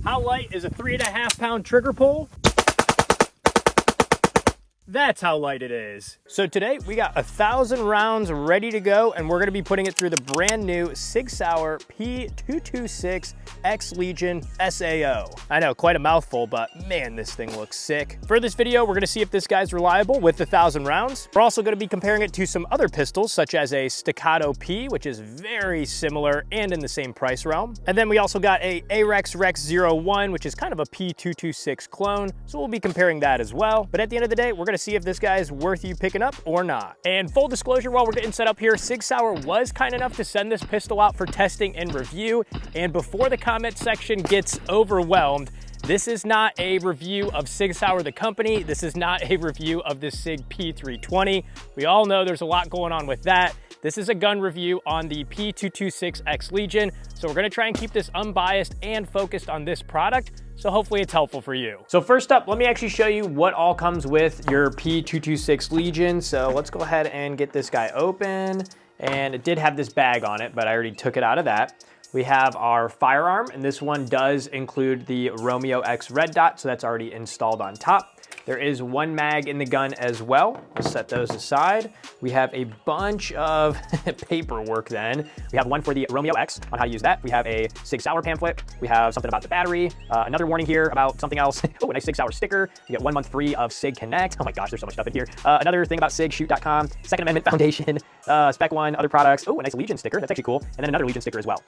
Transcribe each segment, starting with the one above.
How light is a 3.5 pound trigger pull? That's how light it is. So today we got 1,000 rounds ready to go, and we're gonna be putting it through the brand new Sig Sauer P226 X Legion SAO. I know, quite a mouthful, but man, this thing looks sick. For this video, we're gonna see if this guy's reliable with 1,000 rounds. We're also gonna be comparing it to some other pistols, such as a Staccato P, which is very similar and in the same price realm. And then we also got a Arex Rex 01, which is kind of a P226 clone. So we'll be comparing that as well. But at the end of the day, we're gonna see if this guy is worth you picking up or not. And full disclosure, while we're getting set up here, Sig Sauer was kind enough to send this pistol out for testing and review. And before the comment section gets overwhelmed, this is not a review of Sig Sauer, the company. This is not a review of the Sig P320. We all know there's a lot going on with that. This is a gun review on the P226 X Legion. So we're gonna try and keep this unbiased and focused on this product. So hopefully it's helpful for you. So first up, let me actually show you what all comes with your P226 Legion. So let's go ahead and get this guy open. And it did have this bag on it, but I already took it out of that. We have our firearm, and this one does include the Romeo X red dot, so that's already installed on top. There is one mag in the gun as well. We'll set those aside. We have a bunch of paperwork then. We have one for the Romeo X on how to use that. We have a Sig Sauer pamphlet. We have something about the battery. Another warning here about something else. Oh, a nice Sig Sauer sticker. You get 1 month free of Sig Connect. Oh my gosh, there's so much stuff in here. Another thing about SigShoot.com, Second Amendment Foundation, Spec One, other products. Oh, a nice Legion sticker. That's actually cool. And then another Legion sticker as well.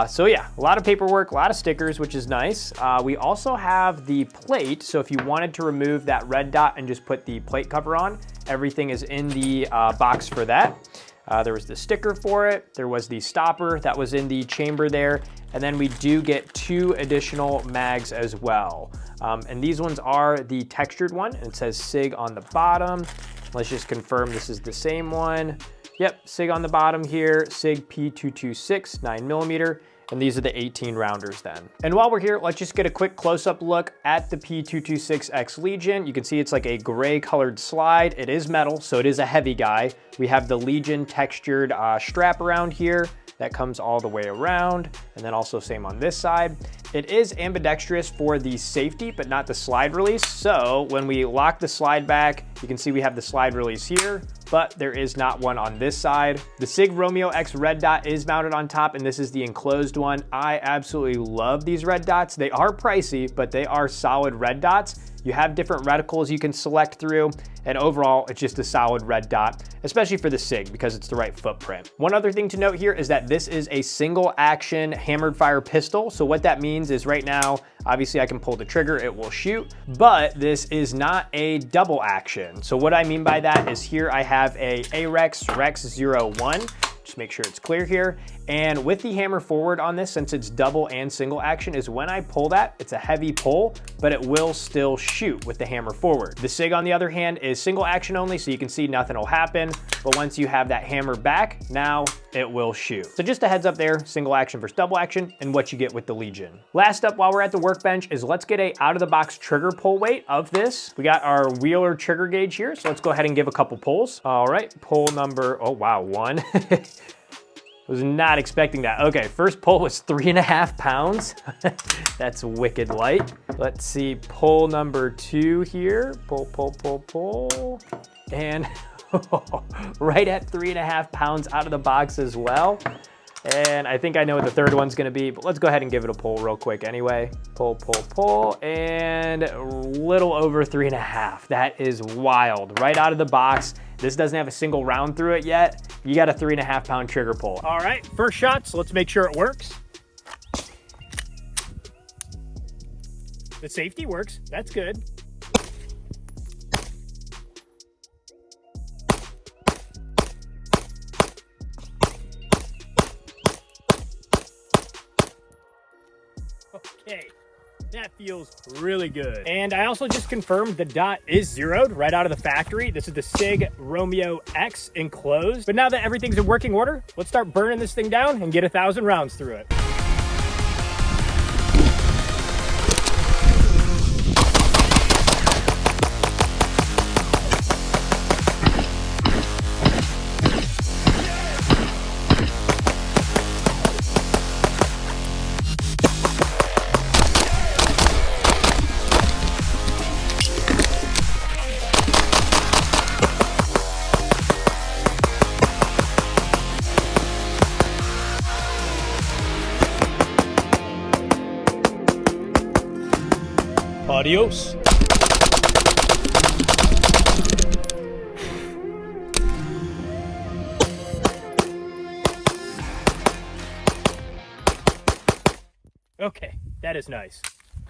So yeah, a lot of paperwork, a lot of stickers, which is nice. We also have the plate. So if you wanted to remove that red dot and just put the plate cover on, everything is in the box for that. There was the sticker for it. There was the stopper that was in the chamber there. And then we do get 2 additional mags as well. And these ones are the textured one. And it says Sig on the bottom. Let's just confirm this is the same one. Yep, Sig on the bottom here, Sig P226 9mm. And these are the 18 rounders then. And while we're here, let's just get a quick close-up look at the P226 X Legion. You can see it's like a gray colored slide. It is metal, so it is a heavy guy. We have the Legion textured strap around here that comes all the way around. And then also same on this side. It is ambidextrous for the safety, but not the slide release. So when we lock the slide back, you can see we have the slide release here, but there is not one on this side. The Sig Romeo X red dot is mounted on top, and this is the enclosed one. I absolutely love these red dots. They are pricey, but they are solid red dots. You have different reticles you can select through, and overall, it's just a solid red dot, especially for the Sig because it's the right footprint. One other thing to note here is that this is a single action hammered fire pistol. So what that means is right now, obviously I can pull the trigger, it will shoot, but this is not a double action. So what I mean by that is here I have a Arex Rex 01. Just make sure it's clear here. And with the hammer forward on this, since it's double and single action, is when I pull that, it's a heavy pull, but it will still shoot with the hammer forward. The Sig, on the other hand, is single action only, so you can see nothing will happen. But once you have that hammer back, now it will shoot. So just a heads up there, single action versus double action, and what you get with the Legion. Last up, while we're at the workbench, is let's get a out-of-the-box trigger pull weight of this. We got our Wheeler trigger gauge here, so let's go ahead and give a couple pulls. All right, pull number, oh wow, 1. Was not expecting that. Okay, first pull was 3.5 pounds. That's wicked light. Let's see, pull number 2 here. Pull, pull, pull, pull. And right at 3.5 pounds out of the box as well. And I think I know what the third one's gonna be, but let's go ahead and give it a pull real quick anyway. Pull, pull, pull, and a little over 3.5. That is wild, right out of the box. This doesn't have a single round through it yet. You got a 3.5 pound trigger pull. All right, first shot, so let's make sure it works. The safety works, that's good. Okay, that feels really good. And I also just confirmed the dot is zeroed right out of the factory. This is the Sig Romeo X enclosed. But now that everything's in working order, let's start burning this thing down and get 1,000 rounds through it. Adios. Okay, that is nice.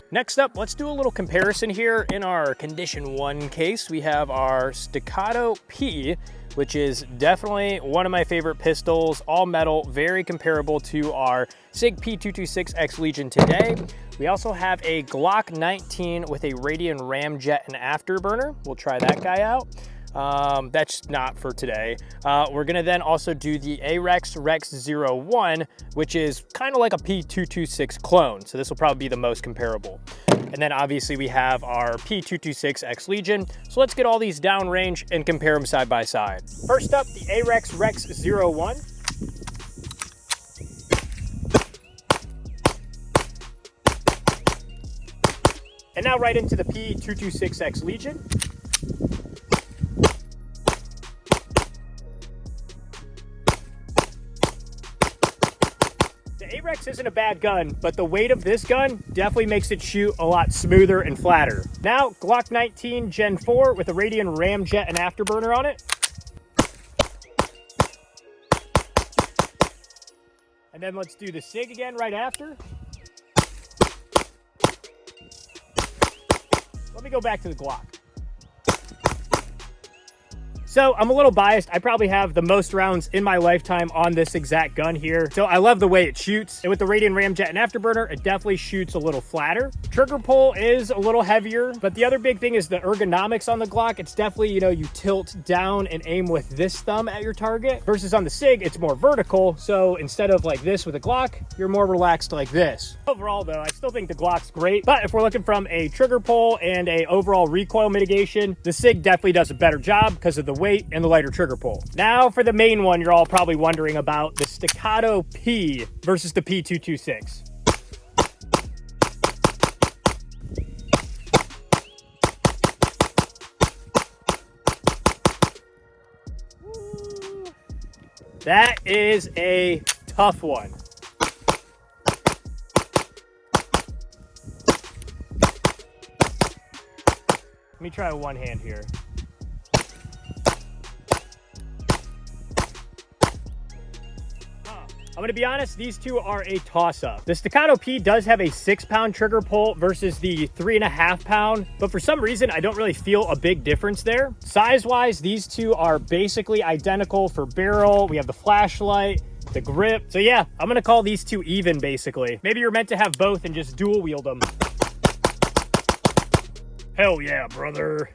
Next up, let's do a little comparison here. In our Condition 1 case, we have our Staccato P, which is definitely one of my favorite pistols, all metal, very comparable to our Sig P226 X Legion today. We also have a Glock 19 with a Radian ramjet and afterburner. We'll try that guy out. That's not for today. We're gonna then also do the Arex Rex 01, which is kind of like a P226 clone. So this will probably be the most comparable. And then obviously we have our P226 X Legion. So let's get all these downrange and compare them side by side. First up, the Arex Rex 01. And now right into the P226 X Legion. The Arex isn't a bad gun, but the weight of this gun definitely makes it shoot a lot smoother and flatter. Now, Glock 19 Gen 4 with a Radian ramjet and afterburner on it. And then let's do the Sig again right after. Let me go back to the Glock. So I'm a little biased. I probably have the most rounds in my lifetime on this exact gun here. So I love the way it shoots. And with the Radian ramjet and afterburner, it definitely shoots a little flatter. Trigger pull is a little heavier, but the other big thing is the ergonomics on the Glock. It's definitely, you know, you tilt down and aim with this thumb at your target versus on the Sig, it's more vertical. So instead of like this with a Glock, you're more relaxed like this. Overall though, I still think the Glock's great, but if we're looking from a trigger pull and a overall recoil mitigation, the Sig definitely does a better job because of the weight and the lighter trigger pull. Now for the main one you're all probably wondering about, the Staccato P versus the P226. That is a tough one. Let me try one hand here. I'm gonna be honest, these two are a toss-up. The Staccato P does have a 6-pound trigger pull versus the 3.5 pound, but for some reason, I don't really feel a big difference there. Size-wise, these two are basically identical for barrel. We have the flashlight, the grip. So yeah, I'm gonna call these two even, basically. Maybe you're meant to have both and just dual wield them. Hell yeah, brother.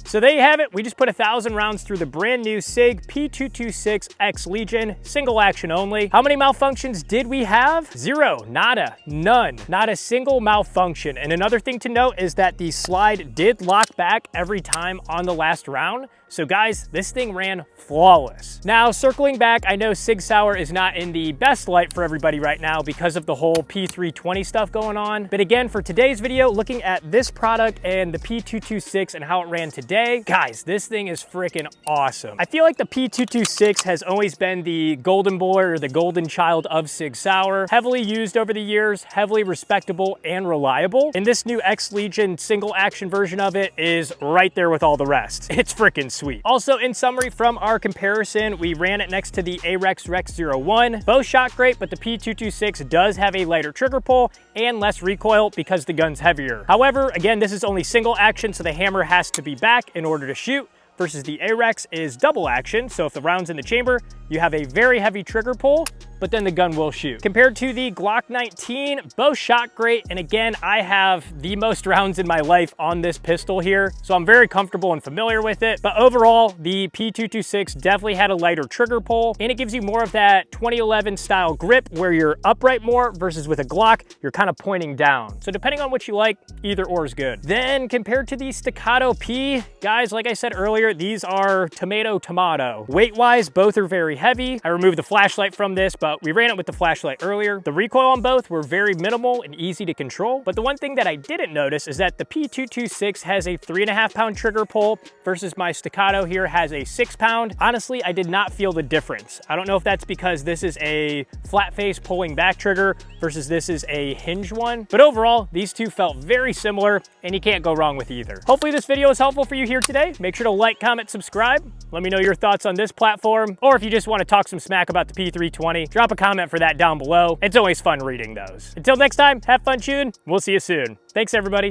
So there you have it. We just put 1,000 rounds through the brand new Sig P226 X Legion, single action only. How many malfunctions did we have? Zero, nada, none, not a single malfunction. And another thing to note is that the slide did lock back every time on the last round. So guys, this thing ran flawless. Now, circling back, I know Sig Sauer is not in the best light for everybody right now because of the whole P320 stuff going on. But again, for today's video, looking at this product and the P226 and how it ran today, guys, this thing is freaking awesome. I feel like the P226 has always been the golden boy or the golden child of Sig Sauer. Heavily used over the years, heavily respectable and reliable. And this new X Legion single action version of it is right there with all the rest. It's freaking sweet. Also, in summary from our comparison, we ran it next to the Arex Rex 01. Both shot great, but the P226 does have a lighter trigger pull and less recoil because the gun's heavier. However, again, this is only single action, so the hammer has to be back in order to shoot, versus the Arex is double action. So if the round's in the chamber, you have a very heavy trigger pull, but then the gun will shoot. Compared to the Glock 19, both shot great. And again, I have the most rounds in my life on this pistol here, so I'm very comfortable and familiar with it. But overall, the P226 definitely had a lighter trigger pull, and it gives you more of that 2011 style grip where you're upright more versus with a Glock, you're kind of pointing down. So depending on what you like, either or is good. Then compared to the Staccato P, guys, like I said earlier, these are tomato. Weight-wise, both are very heavy. I removed the flashlight from this, but we ran it with the flashlight earlier. The recoil on both were very minimal and easy to control. But the one thing that I didn't notice is that the P226 has a 3.5 pound trigger pull versus my Staccato here has a 6 pound. Honestly, I did not feel the difference. I don't know if that's because this is a flat face pulling back trigger versus this is a hinge one. But overall, these two felt very similar and you can't go wrong with either. Hopefully this video is helpful for you here today. Make sure to like, comment, subscribe. Let me know your thoughts on this platform, or if you just want to talk some smack about the P320, drop a comment for that down below. It's always fun reading those. Until next time, have fun shooting. We'll see you soon. Thanks everybody.